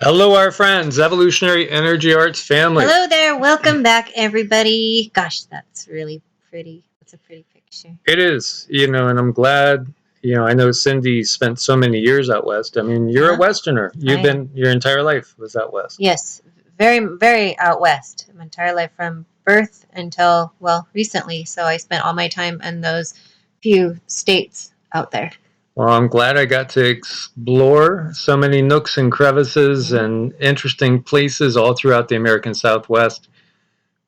Hello, our friends, Evolutionary Energy Arts family. Hello there. Welcome back, everybody. Gosh, that's really pretty. That's a pretty picture. It is, and I'm glad, I know Cindy spent so many years out west. I mean, you're a Westerner. You've been, your entire life was out west. Yes, very, very out west. My entire life from birth until, well, recently. So I spent all my time in those few states out there. Well, I'm glad I got to explore so many nooks and crevices and interesting places all throughout the American Southwest.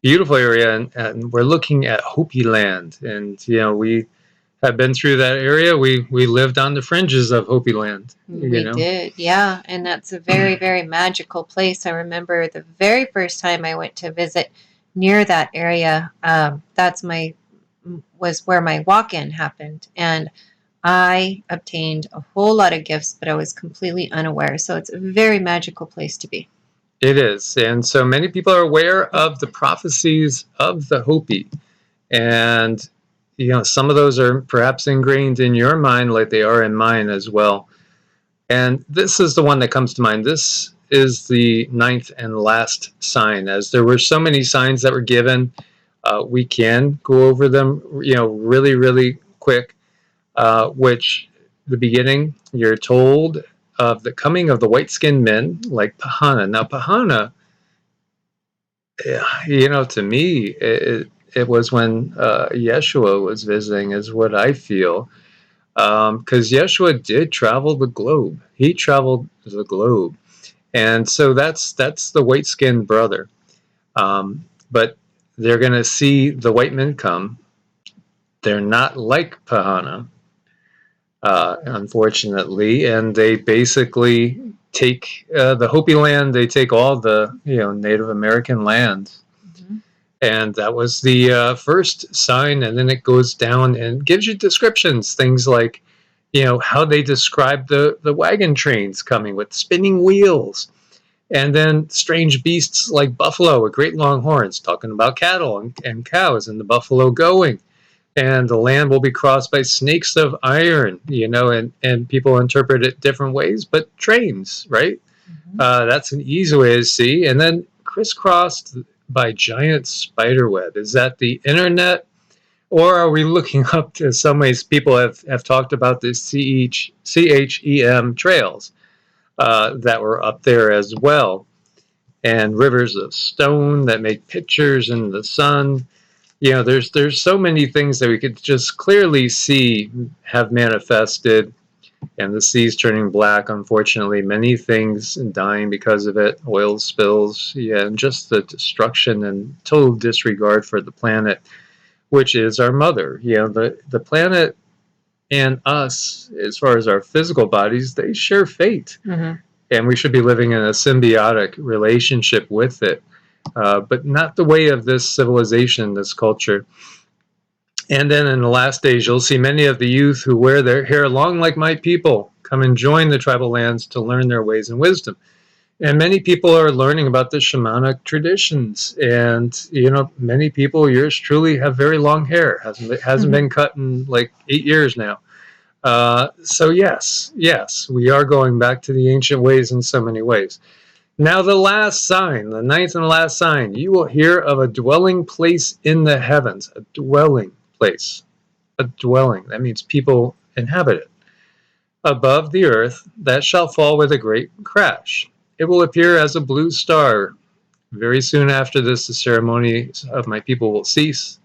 Beautiful area, and we're looking at Hopi land, and we have been through that area. We lived on the fringes of Hopi land. We did, yeah, and that's a very, very magical place. I remember the very first time I went to visit near that area. Was where my walk-in happened, and I obtained a whole lot of gifts, but I was completely unaware. So it's a very magical place to be. It is. And so many people are aware of the prophecies of the Hopi. And, some of those are perhaps ingrained in your mind like they are in mine as well. And this is the one that comes to mind. This is the 9th and last sign. As there were so many signs that were given, we can go over them, really, really quick. Which the beginning, you're told of the coming of the white-skinned men like Pahana. Now, Pahana, to me, it was when Yeshua was visiting, is what I feel. Because Yeshua did travel the globe. He traveled the globe. And so that's the white-skinned brother. But they're going to see the white men come. They're not like Pahana. Unfortunately, and they basically take the Hopi land. They take all the Native American lands, and that was the first sign. And then it goes down and gives you descriptions, things like how they describe the wagon trains coming with spinning wheels, and then strange beasts like buffalo with great long horns, talking about cattle and cows, and the buffalo going. And the land will be crossed by snakes of iron, and people interpret it different ways, but trains, right? That's an easy way to see. And then crisscrossed by giant spider web. Is that the internet? Or are we looking up to some ways people have talked about the CHEM trails that were up there as well? And rivers of stone that make pictures in the sun. There's so many things that we could just clearly see have manifested, and the sea's turning black, unfortunately, many things dying because of it, oil spills, and just the destruction and total disregard for the planet, which is our mother. The planet and us, as far as our physical bodies, they share fate, and we should be living in a symbiotic relationship with it. But not the way of this civilization, this culture. And then in the last days, you'll see many of the youth who wear their hair long like my people come and join the tribal lands to learn their ways and wisdom. And many people are learning about the shamanic traditions. And, many people, yours truly, have very long hair. Hasn't been cut in like 8 years now. So yes, we are going back to the ancient ways in so many ways. Now the last sign, the 9th and last sign, you will hear of a dwelling place in the heavens. A dwelling place. A dwelling. That means people inhabit it. Above the earth, that shall fall with a great crash. It will appear as a blue star. Very soon after this, the ceremonies of my people will cease.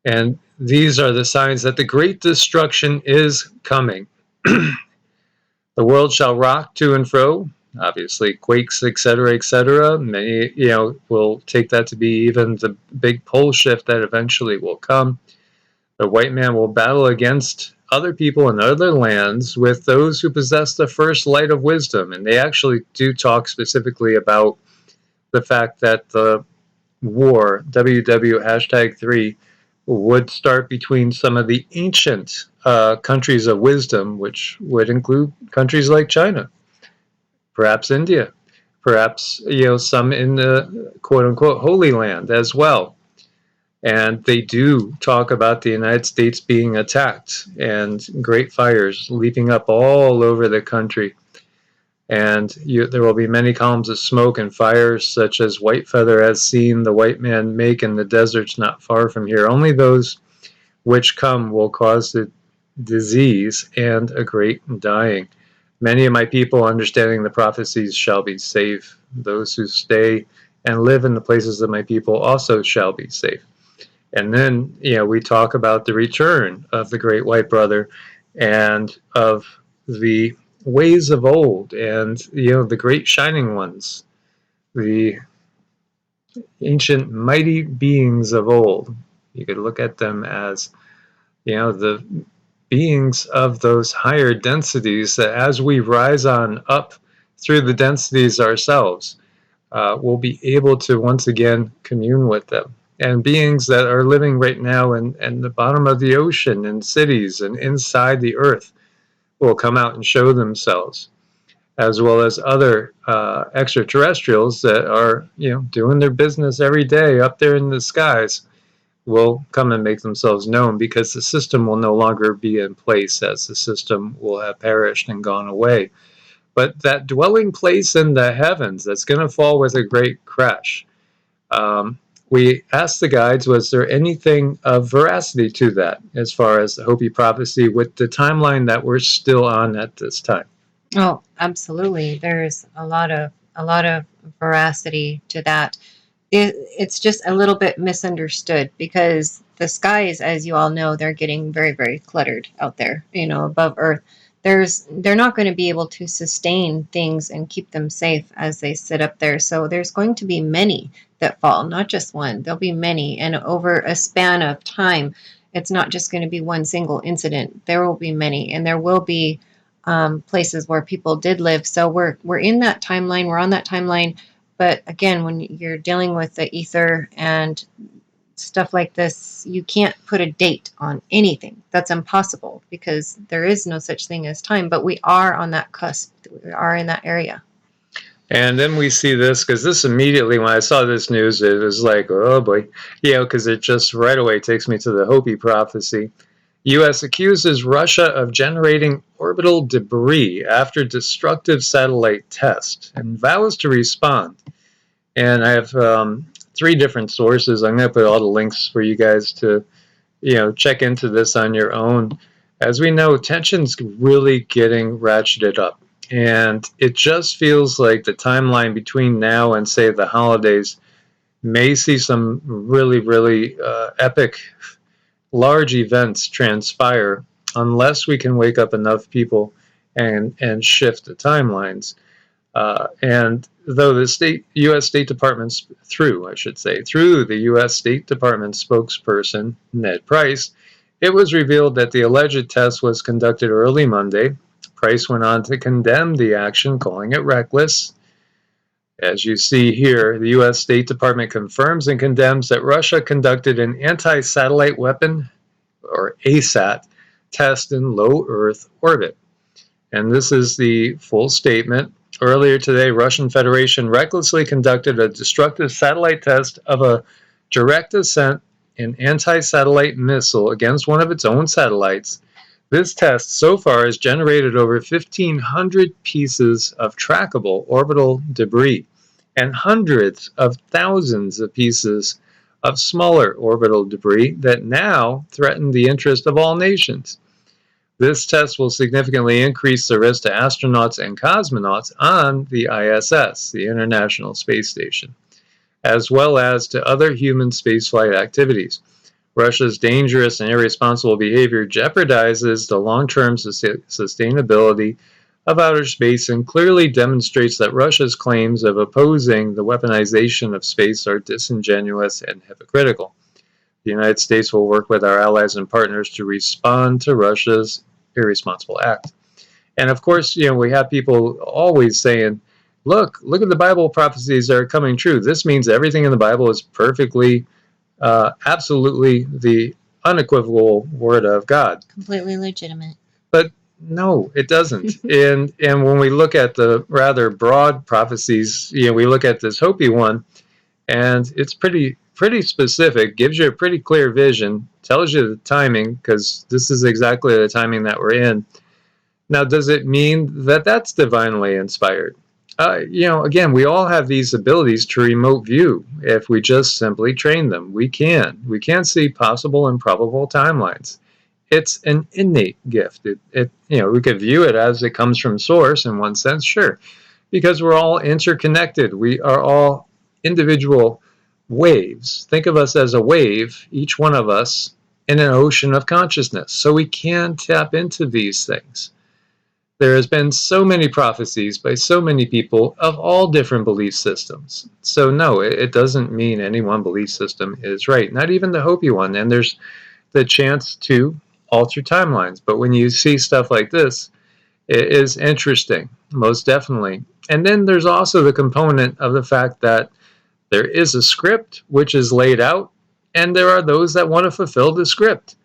And these are the signs that the great destruction is coming. The world shall rock to and fro. Obviously, quakes, etc., etc. Many, will take that to be even the big pole shift that eventually will come. The white man will battle against other people in other lands with those who possess the first light of wisdom. And they actually do talk specifically about the fact that the war, WW#3, would start between some of the ancient countries of wisdom, which would include countries like China. Perhaps India, perhaps some in the quote-unquote Holy Land as well. And they do talk about the United States being attacked and great fires leaping up all over the country. And there will be many columns of smoke and fires, such as white feather has seen the white man make in the deserts not far from here. Only those which come will cause the disease and a great dying. Many of my people, understanding the prophecies, shall be safe. Those who stay and live in the places of my people also shall be safe. And then, we talk about the return of the great white brother and of the ways of old and, the great shining ones, the ancient mighty beings of old. You could look at them as, the beings of those higher densities that as we rise on up through the densities ourselves, we'll be able to once again commune with them. And beings that are living right now in the bottom of the ocean, in cities and inside the earth, will come out and show themselves, as well as other extraterrestrials that are, doing their business every day up there in the skies, will come and make themselves known, because the system will no longer be in place, as the system will have perished and gone away. But that dwelling place in the heavens that's going to fall with a great crash, we asked the guides, was there anything of veracity to that as far as the Hopi prophecy with the timeline that we're still on at this time? Oh, absolutely. There's a lot of veracity to that. It's just a little bit misunderstood, because the skies, as you all know, they're getting very, very cluttered out there, above Earth. They're not going to be able to sustain things and keep them safe as they sit up there. So there's going to be many that fall, not just one. There'll be many, and over a span of time, it's not just going to be one single incident. There will be many, and there will be places where people did live. So we're in that timeline. We're on that timeline. But again, when you're dealing with the ether and stuff like this, you can't put a date on anything. That's impossible, because there is no such thing as time. But we are on that cusp. We are in that area. And then we see this, because this immediately, when I saw this news, it was like, oh boy, because it just right away takes me to the Hopi prophecy. U.S. accuses Russia of generating orbital debris after destructive satellite test and vows to respond. And I have 3 different sources. I'm going to put all the links for you guys to, check into this on your own. As we know, tension's really getting ratcheted up. And it just feels like the timeline between now and, say, the holidays may see some really, really epic, large events transpire, unless we can wake up enough people and shift the timelines. And though the U.S. State Department's through the U.S. State Department spokesperson, Ned Price, it was revealed that the alleged test was conducted early Monday. Price went on to condemn the action, calling it reckless. As you see here, the U.S. State Department confirms and condemns that Russia conducted an anti-satellite weapon, or ASAT, test in low Earth orbit. And this is the full statement. Earlier today, Russian Federation recklessly conducted a destructive satellite test of a direct ascent and anti-satellite missile against one of its own satellites. This test so far has generated over 1,500 pieces of trackable orbital debris and hundreds of thousands of pieces of smaller orbital debris that now threaten the interest of all nations. This test will significantly increase the risk to astronauts and cosmonauts on the ISS, the International Space Station, as well as to other human spaceflight activities. Russia's dangerous and irresponsible behavior jeopardizes the long-term sustainability of outer space and clearly demonstrates that Russia's claims of opposing the weaponization of space are disingenuous and hypocritical. The United States will work with our allies and partners to respond to Russia's irresponsible act. And of course, we have people always saying, look at the Bible prophecies that are coming true. This means everything in the Bible is perfectly, absolutely the unequivocal word of God. Completely legitimate. But no, it doesn't. and when we look at the rather broad prophecies, we look at this Hopi one, and it's pretty specific, gives you a pretty clear vision, tells you the timing, because this is exactly the timing that we're in. Now, does it mean that that's divinely inspired? Again, we all have these abilities to remote view if we just simply train them. We can. We can see possible and probable timelines. It's an innate gift. We could view it as it comes from source in one sense, sure, because we're all interconnected. We are all individual waves. Think of us as a wave, each one of us in an ocean of consciousness. So we can tap into these things. There has been so many prophecies by so many people of all different belief systems. So no, it doesn't mean any one belief system is right, not even the Hopi one. And there's the chance to alter timelines. But when you see stuff like this, it is interesting, most definitely. And then there's also the component of the fact that there is a script which is laid out, and there are those that want to fulfill the script.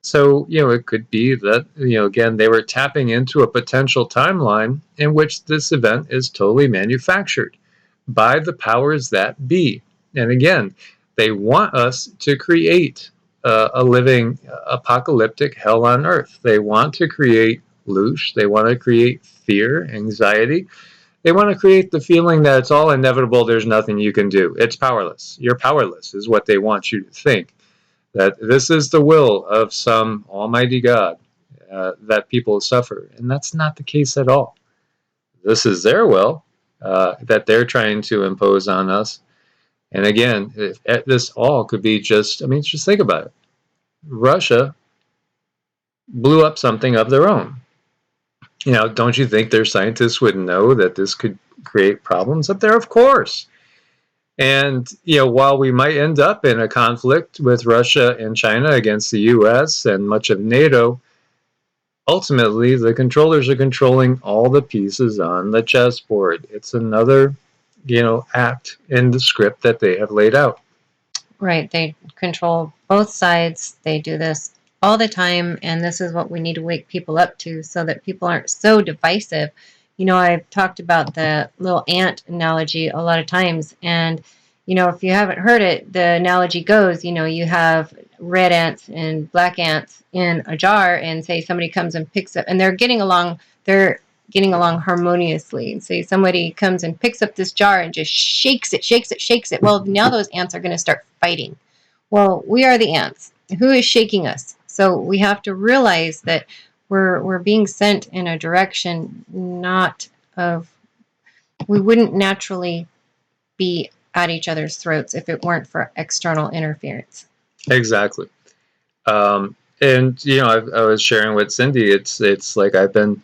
So, it could be that, again, they were tapping into a potential timeline in which this event is totally manufactured by the powers that be. And again, they want us to create a living apocalyptic hell on earth. They want to create loosh. They want to create fear, anxiety. They want to create the feeling that it's all inevitable. There's nothing you can do. It's powerless. You're powerless is what they want you to think. That this is the will of some almighty God that people suffer. And that's not the case at all. This is their will that they're trying to impose on us. And again, this all could be just think about it. Russia blew up something of their own. Don't you think their scientists would know that this could create problems up there? Of course. And, while we might end up in a conflict with Russia and China against the US and much of NATO, ultimately the controllers are controlling all the pieces on the chessboard. It's another, act in the script that they have laid out. Right. They control both sides. They do this all the time. And this is what we need to wake people up to so that people aren't so divisive. I've talked about the little ant analogy a lot of times. And, if you haven't heard it, the analogy goes, you have red ants and black ants in a jar, and say somebody comes and picks up, and they're getting along harmoniously. And say somebody comes and picks up this jar and just shakes it. Well, now those ants are going to start fighting. Well, we are the ants. Who is shaking us? So we have to realize that we're being sent in a direction we wouldn't naturally be at each other's throats if it weren't for external interference. Exactly. And I was sharing with Cindy. It's like I've been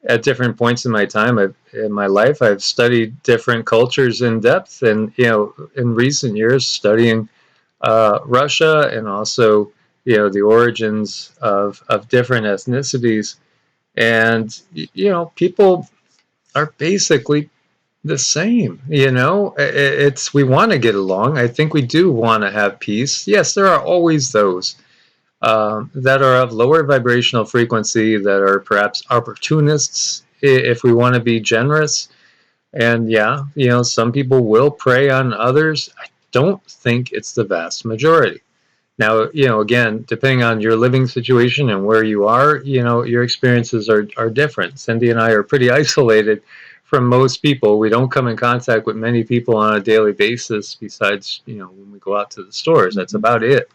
at different points in my time in my life. I've studied different cultures in depth, and in recent years studying Russia and also the origins of different ethnicities, and people are basically the same. It's we want to get along. I think we do want to have peace. Yes, there are always those that are of lower vibrational frequency, that are perhaps opportunists, if we want to be generous. And some people will prey on others. I don't think it's the vast majority. Now, again, depending on your living situation and where you are, your experiences are different. Cindy and I are pretty isolated from most people. We don't come in contact with many people on a daily basis besides, when we go out to the stores. That's about it.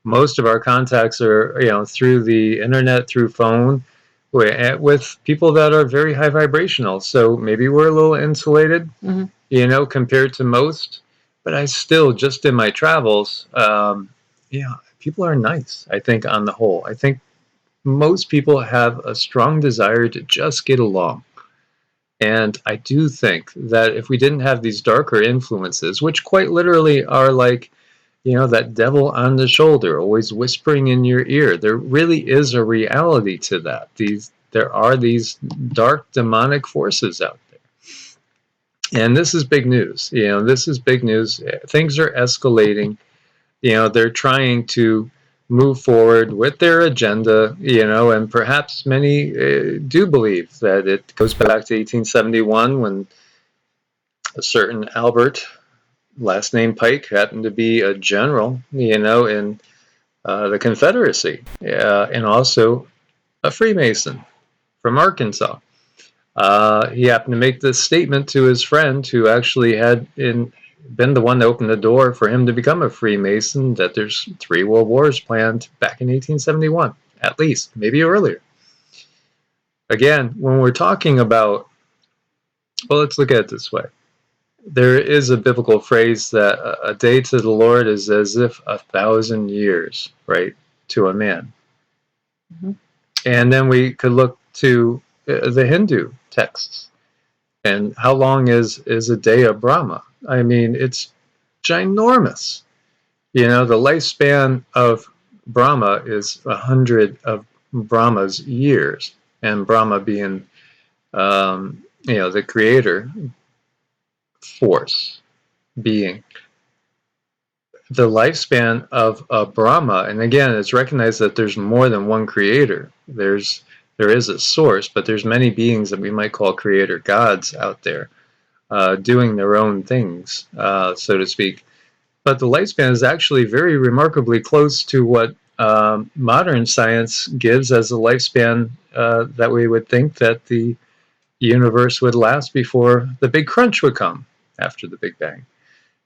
Most of our contacts are, through the internet, through phone, with people that are very high vibrational. So maybe we're a little insulated, compared to most. But I still, just in my travels, people are nice, I think, on the whole. I think most people have a strong desire to just get along. And I do think that if we didn't have these darker influences, which quite literally are like, that devil on the shoulder, always whispering in your ear, there really is a reality to that. There are these dark demonic forces out there. And this is big news. This is big news. Things are escalating. They're trying to move forward with their agenda, and perhaps many do believe that it goes back to 1871 when a certain Albert, last name Pike, happened to be a general, in the Confederacy, and also a Freemason from Arkansas. He happened to make this statement to his friend who actually had been the one that opened the door for him to become a Freemason, that there's 3 world wars planned back in 1871, at least, maybe earlier. Again, when we're talking about, well, let's look at it this way. There is a biblical phrase that a day to the Lord is as if 1,000 years, right, to a man. Mm-hmm. And then we could look to the Hindu texts. And how long is a day of Brahma? I mean, it's ginormous. The lifespan of Brahma is 100 of Brahma's years, and Brahma being, the creator force being. The lifespan of Brahma, and again, it's recognized that there's more than one creator. There is a source, but there's many beings that we might call creator gods out there, doing their own things, so to speak. But the lifespan is actually very remarkably close to what modern science gives as a lifespan that we would think that the universe would last before the big crunch would come after the Big Bang.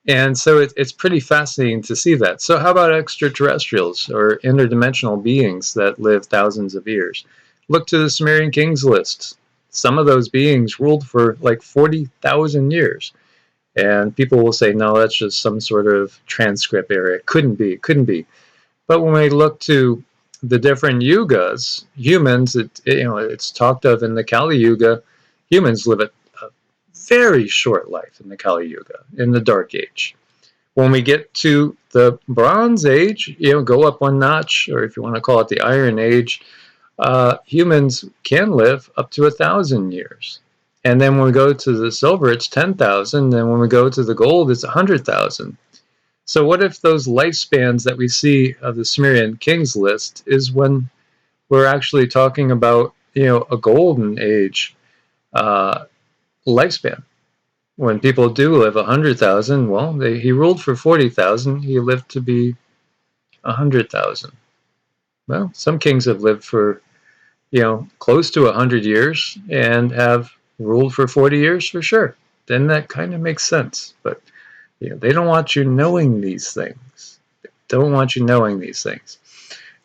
And so it's pretty fascinating to see that. So how about extraterrestrials or interdimensional beings that live thousands of years? Look to the Sumerian kings list. Some of those beings ruled for like 40,000 years. And people will say, no, that's just some sort of transcript error. It couldn't be. But when we look to the different yugas, humans, it's talked of in the Kali Yuga, humans live a very short life in the Kali Yuga, in the Dark Age. When we get to the Bronze Age, go up one notch, or if you want to call it the Iron Age, humans can live up to 1,000 years. And then when we go to the silver, it's 10,000. And when we go to the gold, it's 100,000. So what if those lifespans that we see of the Sumerian kings list is when we're actually talking about, a golden age lifespan? When people do live 100,000, well, he ruled for 40,000. He lived to be 100,000. Well, some kings have lived for, close to 100 years and have ruled for 40 years for sure. Then that kind of makes sense. But they don't want you knowing these things. They don't want you knowing these things.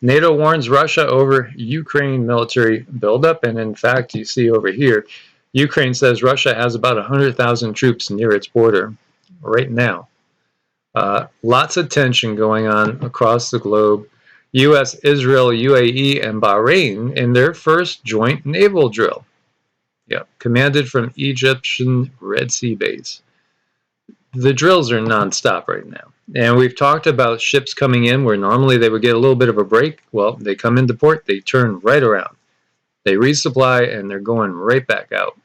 NATO warns Russia over Ukraine military buildup, and in fact, you see over here, Ukraine says Russia has about 100,000 troops near its border right now. Lots of tension going on across the globe. U.S., Israel, UAE, and Bahrain in their first joint naval drill. Commanded from Egyptian Red Sea base. The drills are nonstop right now. And we've talked about ships coming in where normally they would get a little bit of a break. Well, they come into port, they turn right around. They resupply, and they're going right back out.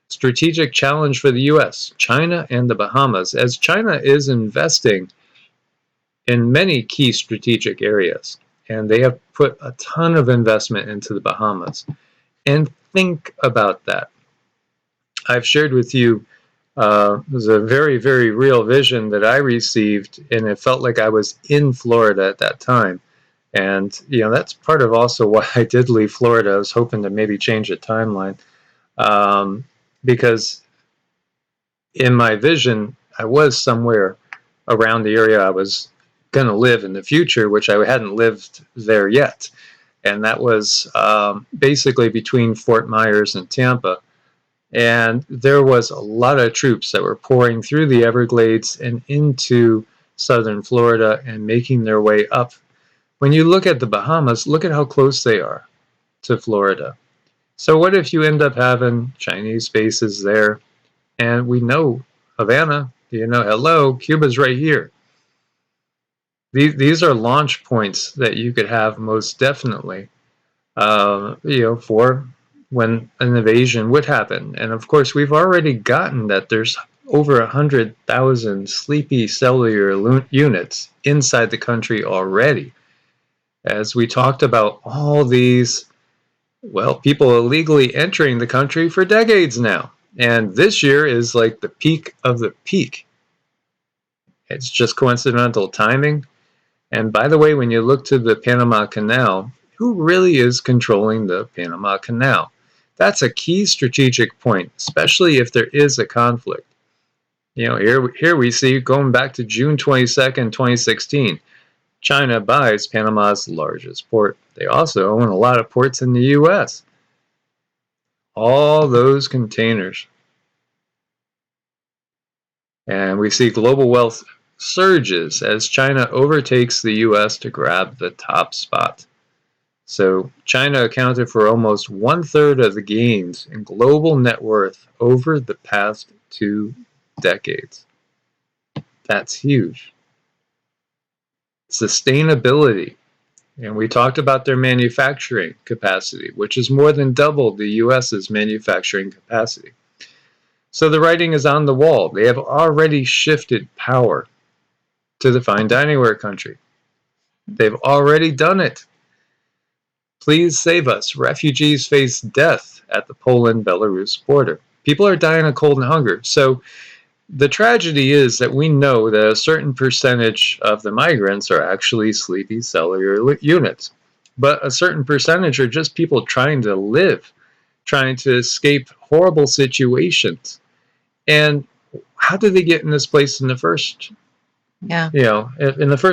Strategic challenge for the U.S., China, and the Bahamas, as China is investing in many key strategic areas. And they have put a ton of investment into the Bahamas. And think about that. I've shared with you, it was a very, very real vision that I received, and it felt like I was in Florida at that time. And, that's part of also why I did leave Florida. I was hoping to maybe change the timeline. Because in my vision, I was somewhere around the area I was going to live in the future, which I hadn't lived there yet. And that was basically between Fort Myers and Tampa. And there was a lot of troops that were pouring through the Everglades and into southern Florida and making their way up. When you look at the Bahamas, look at how close they are to Florida. So what if you end up having Chinese bases there? And we know Havana, hello, Cuba's right here. These are launch points that you could have most definitely, for when an invasion would happen. And of course, we've already gotten that there's over 100,000 sleepy cellular units inside the country already. As we talked about all these, people illegally entering the country for decades now. And this year is like the peak of the peak. It's just coincidental timing. And by the way, when you look to the Panama Canal, who really is controlling the Panama Canal? That's a key strategic point, especially if there is a conflict. Here we see, going back to June 22nd, 2016, China buys Panama's largest port. They also own a lot of ports in the U.S. All those containers. And we see global wealth surges as China overtakes the U.S. to grab the top spot. So China accounted for almost 1/3 of the gains in global net worth over the past 2 decades. That's huge. Sustainability. And we talked about their manufacturing capacity, which is more than double the US's manufacturing capacity. So the writing is on the wall. They have already shifted power to the fine dining ware country. They've already done it. Please save us. Refugees face death at the Poland-Belarus border. People are dying of cold and hunger. So the tragedy is that we know that a certain percentage of the migrants are actually sleepy cellular units. But a certain percentage are just people trying to live, trying to escape horrible situations. And how did they get in this place in the first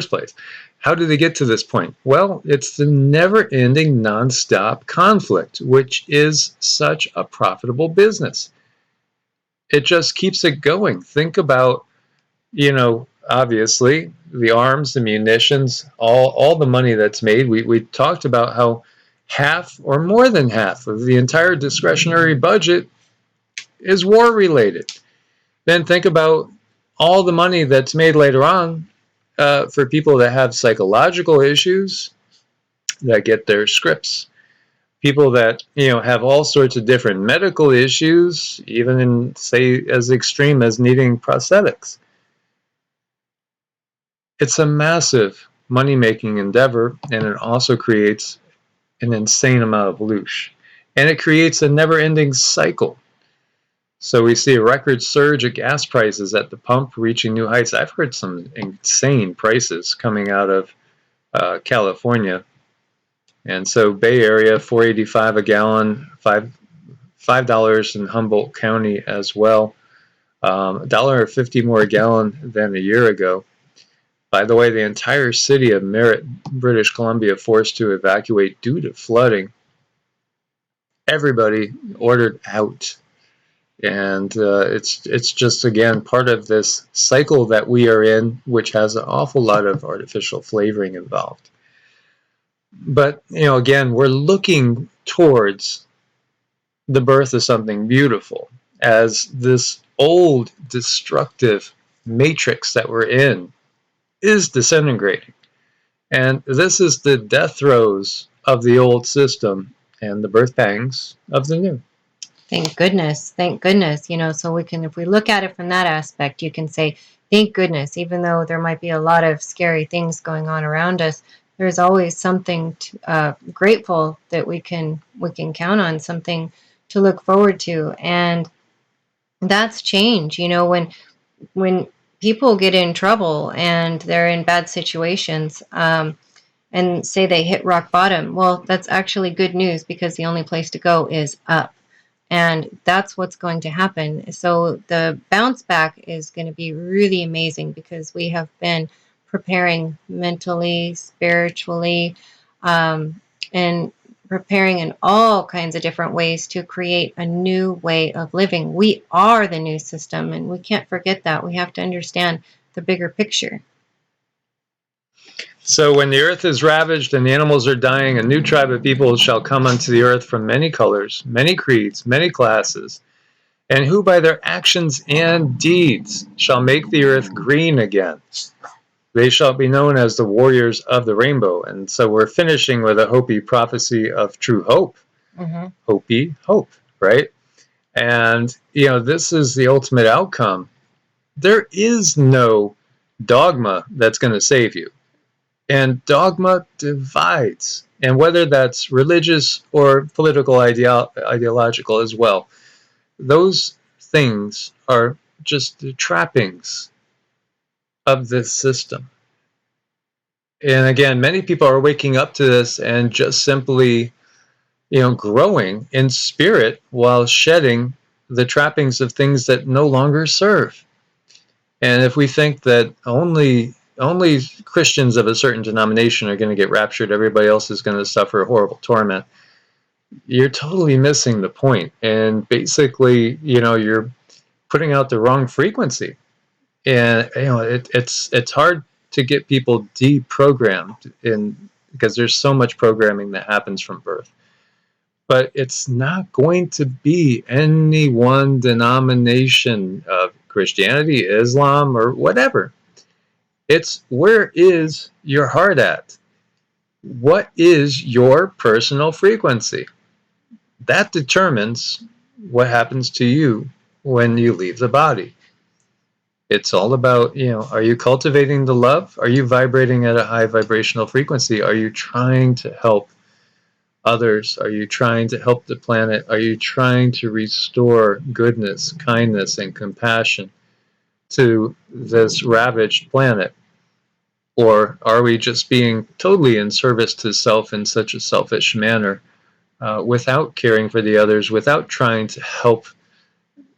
place? How did they get to this point? Well, it's the never-ending, non-stop conflict, which is such a profitable business. It just keeps it going. Think about, obviously, the arms, the munitions, all the money that's made. We talked about how half or more than half of the entire discretionary budget is war-related. Then think about all the money that's made later on for people that have psychological issues, that get their scripts, people that have all sorts of different medical issues, even in, say, as extreme as needing prosthetics. It's a massive money-making endeavor, and it also creates an insane amount of loosh, and it creates a never-ending cycle. So we see a record surge of gas prices at the pump reaching new heights. I've heard some insane prices coming out of California. And so Bay Area, $4.85 a gallon, $5 in Humboldt County as well. $1.50 more a gallon than a year ago. By the way, the entire city of Merritt, British Columbia, forced to evacuate due to flooding. Everybody ordered out. And it's just, again, part of this cycle that we are in, which has an awful lot of artificial flavoring involved. But, again, we're looking towards the birth of something beautiful, as this old, destructive matrix that we're in is disintegrating. And this is the death throes of the old system and the birth pangs of the new. Thank goodness. Thank goodness. So we can, if we look at it from that aspect, you can say, thank goodness, even though there might be a lot of scary things going on around us, there's always something grateful that we can count on, something to look forward to. And that's change. When people get in trouble and they're in bad situations, and say they hit rock bottom, well, that's actually good news, because the only place to go is up. And that's what's going to happen. So the bounce back is going to be really amazing, because we have been preparing mentally, spiritually, and preparing in all kinds of different ways to create a new way of living. We are the new system, and we can't forget that. We have to understand the bigger picture. So when the earth is ravaged and the animals are dying, a new tribe of people shall come unto the earth from many colors, many creeds, many classes, and who by their actions and deeds shall make the earth green again. They shall be known as the warriors of the rainbow. And so we're finishing with a Hopi prophecy of true hope. Mm-hmm. Hopi, hope, right? And, this is the ultimate outcome. There is no dogma that's going to save you. And dogma divides. And whether that's religious or political, ideological as well, those things are just the trappings of this system. And again, many people are waking up to this and just simply, growing in spirit while shedding the trappings of things that no longer serve. And if we think that only Christians of a certain denomination are going to get raptured, everybody else is going to suffer horrible torment, you're totally missing the point. And basically, you're putting out the wrong frequency. And it's hard to get people deprogrammed because there's so much programming that happens from birth. But it's not going to be any one denomination of Christianity, Islam, or whatever. It's where is your heart at? What is your personal frequency? That determines what happens to you when you leave the body. It's all about, are you cultivating the love? Are you vibrating at a high vibrational frequency? Are you trying to help others? Are you trying to help the planet? Are you trying to restore goodness, kindness, and compassion to this ravaged planet? Or are we just being totally in service to self in such a selfish manner, without caring for the others, without trying to help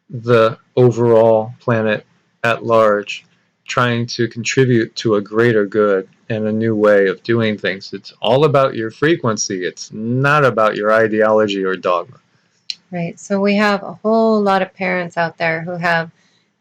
the overall planet at large, trying to contribute to a greater good and a new way of doing things? It's all about your frequency. It's not about your ideology or dogma. Right. So we have a whole lot of parents out there who have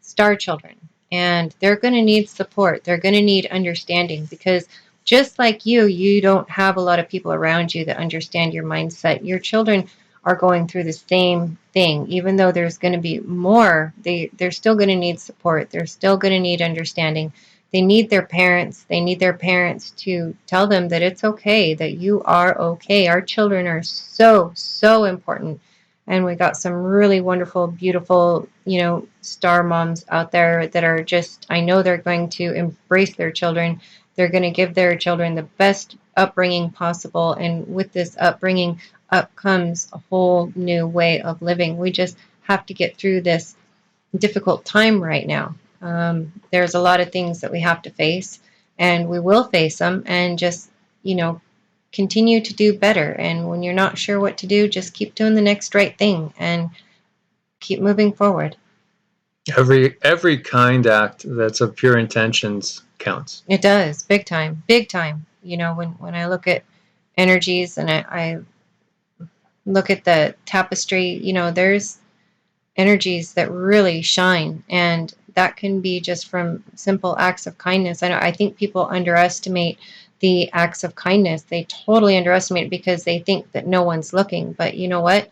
star children, and they're going to need support. They're going to need understanding, because just like you don't have a lot of people around you that understand your mindset. Your children are going through the same thing. Even though there's going to be more, they're still going to need support. They're still going to need understanding. They need their parents. They need their parents to tell them that it's okay, that you are okay. Our children are so, so important. And we got some really wonderful, beautiful, star moms out there that are just, I know they're going to embrace their children. They're going to give their children the best upbringing possible. And with this upbringing up comes a whole new way of living. We just have to get through this difficult time right now. There's a lot of things that we have to face, and we will face them, and just, continue to do better. And when you're not sure what to do, just keep doing the next right thing and keep moving forward. Every kind act that's of pure intentions counts. It does, big time, big time. When I look at energies, and I look at the tapestry, there's energies that really shine, and that can be just from simple acts of kindness. I think people underestimate the acts of kindness. They totally underestimate it because they think that no one's looking. But you know what?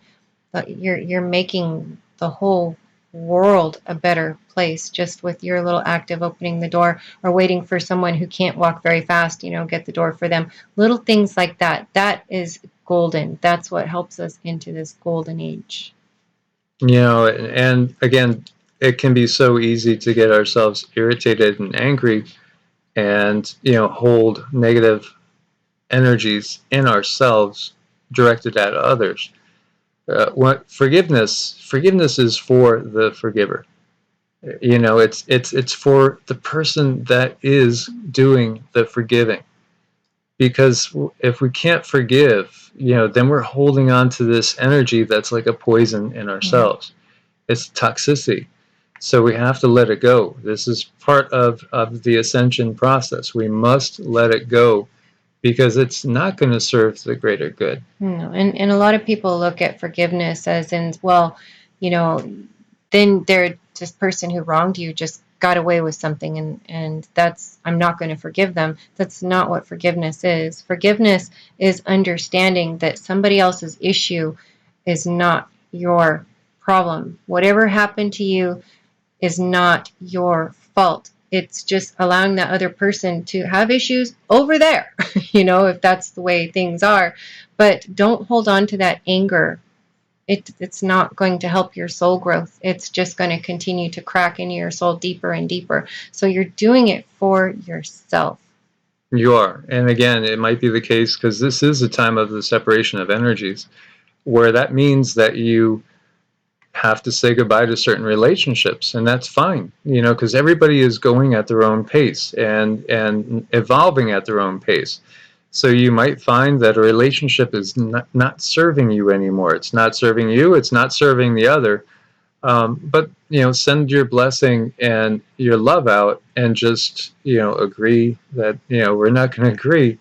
You're making the whole world a better place just with your little act of opening the door, or waiting for someone who can't walk very fast, get the door for them. Little things like that. That is golden. That's what helps us into this golden age. And again, it can be so easy to get ourselves irritated and angry, and hold negative energies in ourselves directed at others. What forgiveness is for the forgiver. It's for the person that is doing the forgiving. Because if we can't forgive, then we're holding on to this energy that's like a poison in ourselves. It's toxicity. So we have to let it go. This is part of the ascension process. We must let it go, because it's not going to serve the greater good. No. And a lot of people look at forgiveness as in, well, then this person who wronged you just got away with something, and that's, I'm not going to forgive them. That's not what forgiveness is. Forgiveness is understanding that somebody else's issue is not your problem. Whatever happened to you is not your fault. It's just allowing that other person to have issues over there, if that's the way things are. But don't hold on to that anger. It's not going to help your soul growth. It's just going to continue to crack into your soul deeper and deeper. So you're doing it for yourself. You are. And again, it might be the case, because this is a time of the separation of energies, where that means that you have to say goodbye to certain relationships, and that's fine, because everybody is going at their own pace and evolving at their own pace. So you might find that a relationship is not serving you anymore. It's not serving you. It's not serving the other. But, send your blessing and your love out and just, agree that, we're not going to agree,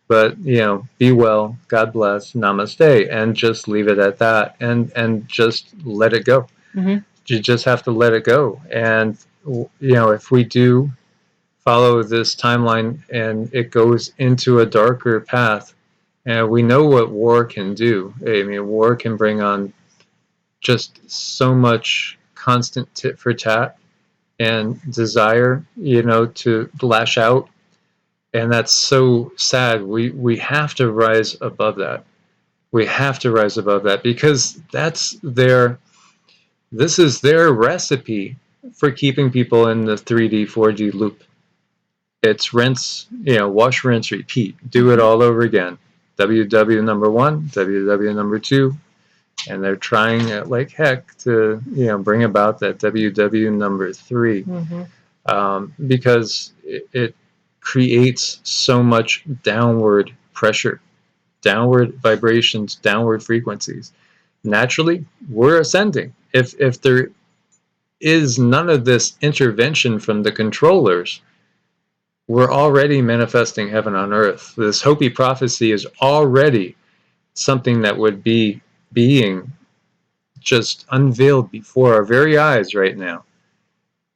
but, be well, God bless, namaste, and just leave it at that and just let it go. Mm-hmm. You just have to let it go. And, if we do follow this timeline and it goes into a darker path, and we know what war can do. I mean, war can bring on just so much constant tit for tat and desire, to lash out. And that's so sad. We have to rise above that. We have to rise above that because this is their recipe for keeping people in the 3D, 4D loop. It's rinse, wash, rinse, repeat. Do it all over again. WW number 1, WW number 2, and they're trying like heck to bring about that WW number 3, because it creates so much downward pressure, downward vibrations, downward frequencies. Naturally, we're ascending. If there is none of this intervention from the controllers, we're already manifesting heaven on earth. This Hopi prophecy is already something that would be being just unveiled before our very eyes right now.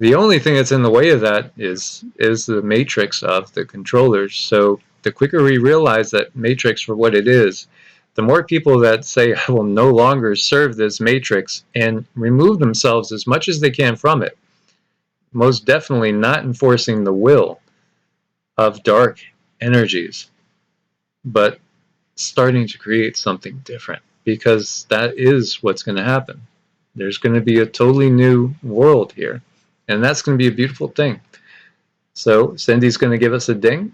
The only thing that's in the way of that is the matrix of the controllers. So the quicker we realize that matrix for what it is, the more people that say, I will no longer serve this matrix and remove themselves as much as they can from it, most definitely not enforcing the will of dark energies, but starting to create something different, because that is what's going to happen. There's going to be a totally new world here, and that's going to be a beautiful thing. So Cindy's going to give us a ding.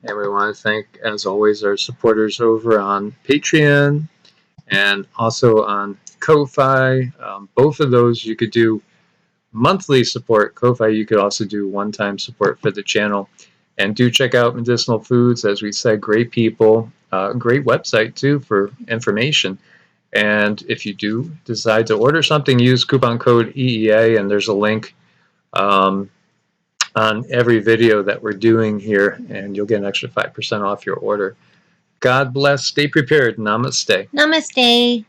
And we want to thank, as always, our supporters over on Patreon and also on Ko-Fi. Both of those you could do monthly support. Ko-Fi, you could also do one-time support for the channel. And do check out Medicinal Foods. As we said, great people, great website too for information. And if you do decide to order something, use coupon code EEA, and there's a link on every video that we're doing here, and you'll get an extra 5% off your order. God bless. Stay prepared. Namaste. Namaste.